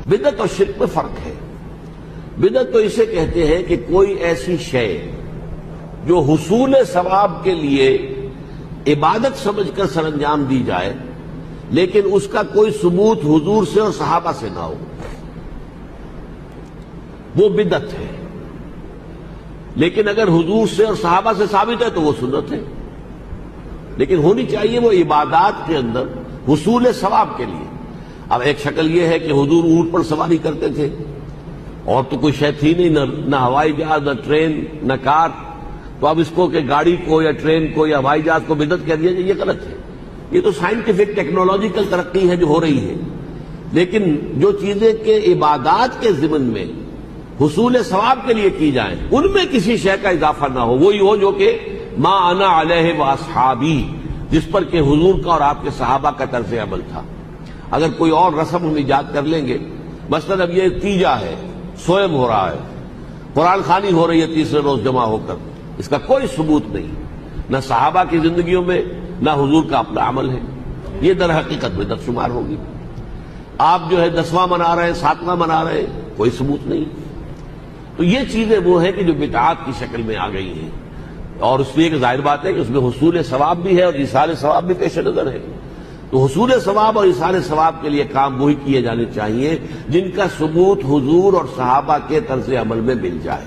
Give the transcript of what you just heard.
بدعت اور شرک میں فرق ہے۔ بدعت تو اسے کہتے ہیں کہ کوئی ایسی شے جو حصول ثواب کے لیے عبادت سمجھ کر سر انجام دی جائے لیکن اس کا کوئی ثبوت حضور سے اور صحابہ سے نہ ہو، وہ بدعت ہے۔ لیکن اگر حضور سے اور صحابہ سے ثابت ہے تو وہ سنت ہے، لیکن ہونی چاہیے وہ عبادات کے اندر حصول ثواب کے لیے۔ اب ایک شکل یہ ہے کہ حضور اونٹ پر سواری کرتے تھے اور تو کوئی شے تھی نہیں، نہ ہوائی جہاز، نہ ٹرین، نہ کار، تو اب اس کو کہ گاڑی کو یا ٹرین کو یا ہوائی جہاز کو بدعت کہہ دیا جائے، یہ غلط ہے۔ یہ تو سائنٹیفک ٹیکنالوجیکل ترقی ہے جو ہو رہی ہے، لیکن جو چیزیں کہ عبادات کے ضمن میں حصول ثواب کے لیے کی جائیں ان میں کسی شے کا اضافہ نہ ہو، وہی ہو جو کہ ما انا علیہ واصحابی، جس پر کہ حضور کا اور آپ کے صحابہ کا طرز عمل تھا۔ اگر کوئی اور رسم ہم ایجاد کر لیں گے، مثلا اب یہ تیجا ہے، سوئم ہو رہا ہے، قرآن خوانی ہو رہی ہے تیسرے روز جمع ہو کر، اس کا کوئی ثبوت نہیں، نہ صحابہ کی زندگیوں میں نہ حضور کا اپنا عمل ہے، یہ در حقیقت بدعت شمار ہوگی۔ آپ جو ہے 10واں منا رہے ہیں، 7واں منا رہے ہیں، کوئی ثبوت نہیں۔ تو یہ چیزیں وہ ہیں کہ جو بدعات کی شکل میں آ گئی ہیں، اور اس میں ایک ظاہر بات ہے کہ اس میں حصول ثواب بھی ہے اور ایصال ثواب بھی پیش نظر ہے۔ تو حصول ثواب اور ایصال ثواب کے لیے کام وہی کیے جانے چاہیے جن کا ثبوت حضور اور صحابہ کے طرز عمل میں مل جائے۔